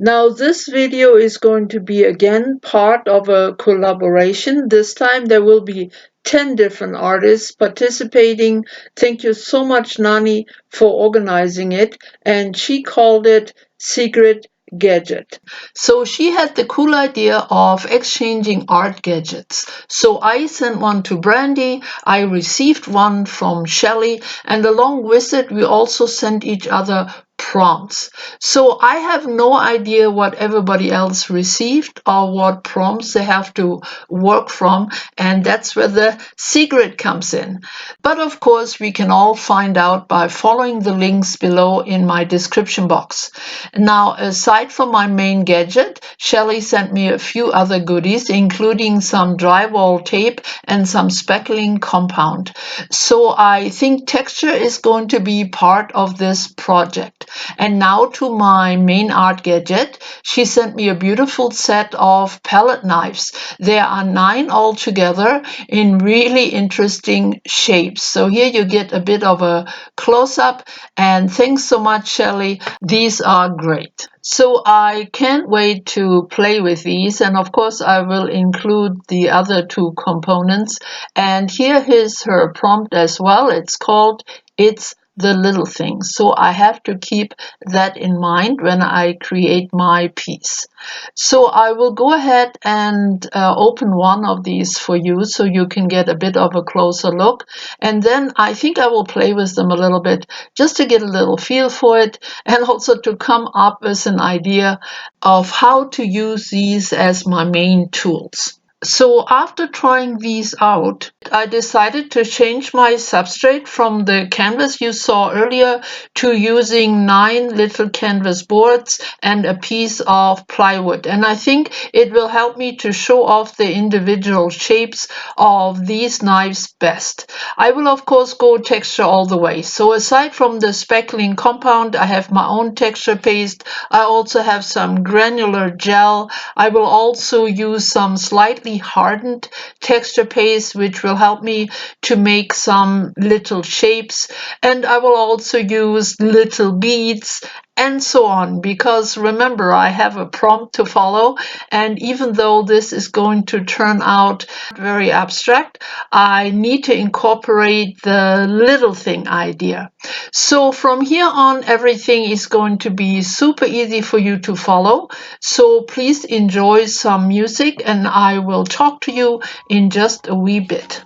Now this video is going to be again part of a collaboration. This time there will be 10 different artists participating. Thank you so much, Nani, for organizing it. And she called it Secret Gadget. So she had the cool idea of exchanging art gadgets. So I sent one to Brandi, I received one from Shelley, and along with it we also sent each other prompts. So I have no idea what everybody else received or what prompts they have to work from, and that's where the secret comes in. But of course, we can all find out by following the links below in my description box. Now, aside from my main gadget, Shelley sent me a few other goodies, including some drywall tape and some speckling compound. So I think texture is going to be part of this project. And now to my main art gadget. She sent me a beautiful set of palette knives. There are 9 altogether in really interesting shapes. So here you get a bit of a close-up, and thanks so much, Shelley. These are great. So I can't wait to play with these, and of course I will include the other 2 components. And here is her prompt as well. It's called It's the Little Things. So I have to keep that in mind when I create my piece. So I will go ahead and open one of these for you so you can get a bit of a closer look. And then I think I will play with them a little bit just to get a little feel for it, and also to come up with an idea of how to use these as my main tools. So after trying these out, I decided to change my substrate from the canvas you saw earlier to using 9 little canvas boards and a piece of plywood. And I think it will help me to show off the individual shapes of these knives best. I will of course go texture all the way. So aside from the speckling compound, I have my own texture paste. I also have some granular gel. I will also use some slightly hardened texture paste, which will help me to make some little shapes, and I will also use little beads and so on, because remember, I have a prompt to follow, and even though this is going to turn out very abstract, I need to incorporate the little thing idea. So from here on, everything is going to be super easy for you to follow. So please enjoy some music, and I will talk to you in just a wee bit.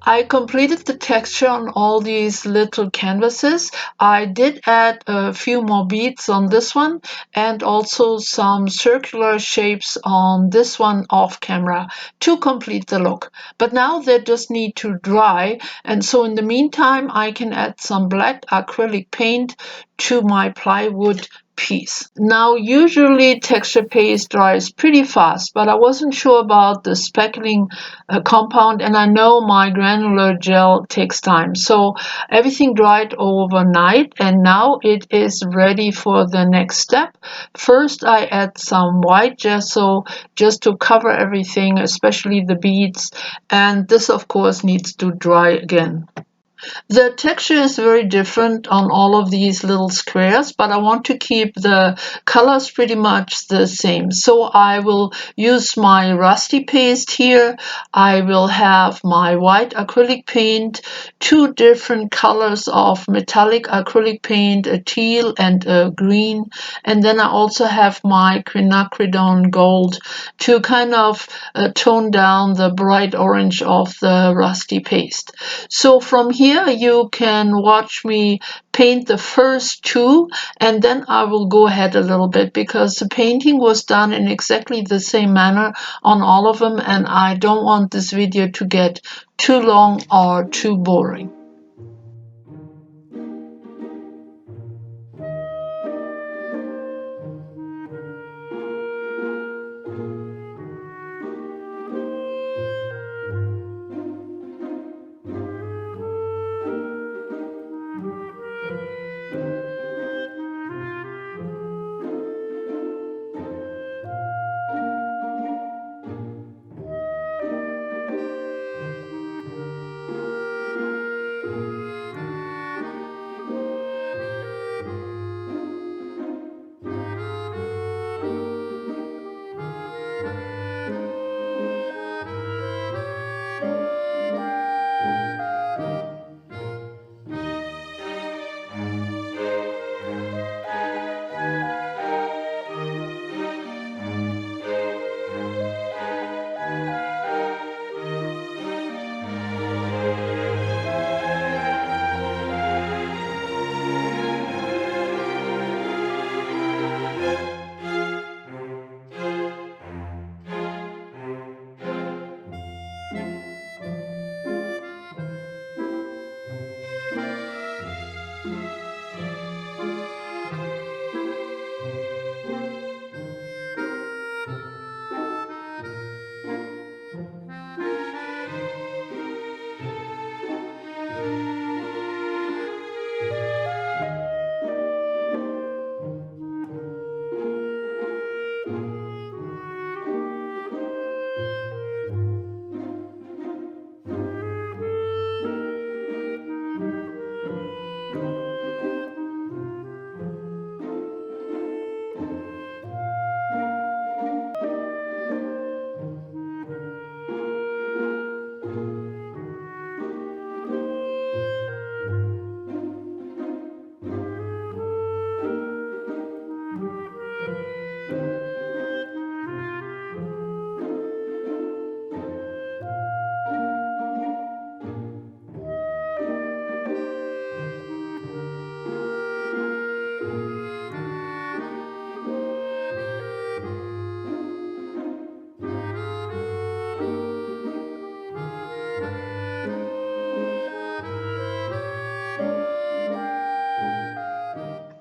I completed the texture on all these little canvases. I did add a few more beads on this one and also some circular shapes on this one off camera to complete the look. But now they just need to dry, and so in the meantime I can add some black acrylic paint to my plywood piece. Now usually texture paste dries pretty fast, but I wasn't sure about the speckling compound, and I know my granular gel takes time. So everything dried overnight and now it is ready for the next step. First I add some white gesso just to cover everything, especially the beads, and this of course needs to dry again. The texture is very different on all of these little squares, but I want to keep the colors pretty much the same. So I will use my rusty paste here. I will have my white acrylic paint, two different colors of metallic acrylic paint, a teal and a green. And then I also have my quinacridone gold to kind of tone down the bright orange of the rusty paste. So from here you can watch me paint the first two, and then I will go ahead a little bit because the painting was done in exactly the same manner on all of them, and I don't want this video to get too long or too boring.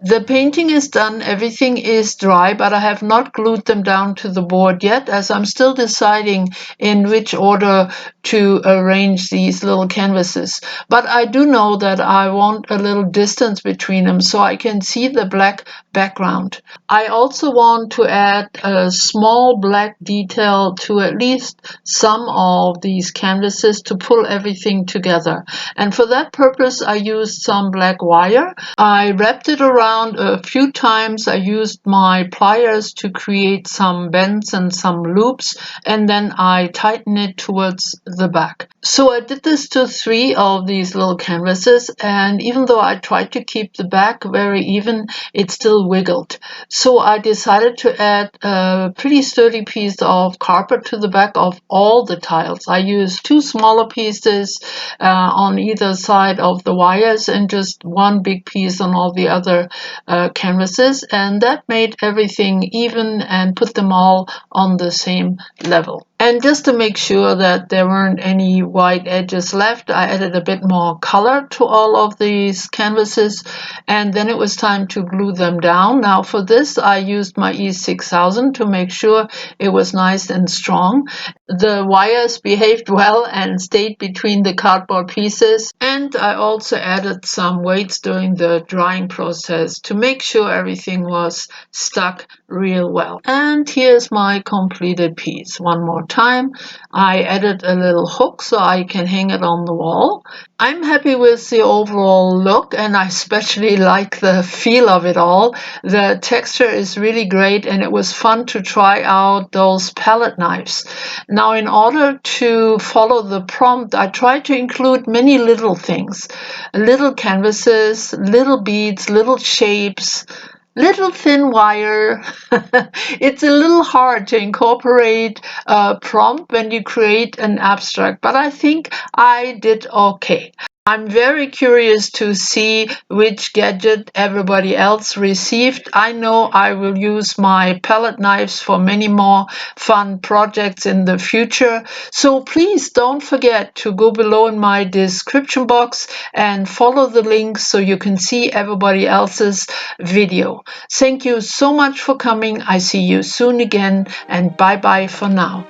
The painting is done, everything is dry, but I have not glued them down to the board yet, as I'm still deciding in which order to arrange these little canvases. But I do know that I want a little distance between them so I can see the black background. I also want to add a small black detail to at least some of these canvases to pull everything together. And for that purpose, I used some black wire. I wrapped it around a few times. I used my pliers to create some bends and some loops, and then I tighten it towards the back. So I did this to 3 of these little canvases, and even though I tried to keep the back very even, it still still wiggled. So I decided to add a pretty sturdy piece of carpet to the back of all the tiles. I used 2 smaller pieces on either side of the wires and just one big piece on all the other canvases, and that made everything even and put them all on the same level. And just to make sure that there weren't any white edges left, I added a bit more color to all of these canvases, and then it was time to glue them down. Now for this, I used my E6000 to make sure it was nice and strong. The wires behaved well and stayed between the cardboard pieces, and I also added some weights during the drying process to make sure everything was stuck real well. And here's my completed piece. One more time, I added a little hook so I can hang it on the wall. I'm happy with the overall look, and I especially like the feel of it all. The texture is really great, and it was fun to try out those palette knives. Now, in order to follow the prompt, I tried to include many little things, little canvases, little beads, little shapes, little thin wire. It's a little hard to incorporate a prompt when you create an abstract, but I think I did okay. I'm very curious to see which gadget everybody else received. I know I will use my palette knives for many more fun projects in the future. So please don't forget to go below in my description box and follow the links so you can see everybody else's video. Thank you so much for coming. I see you soon again, and bye bye for now.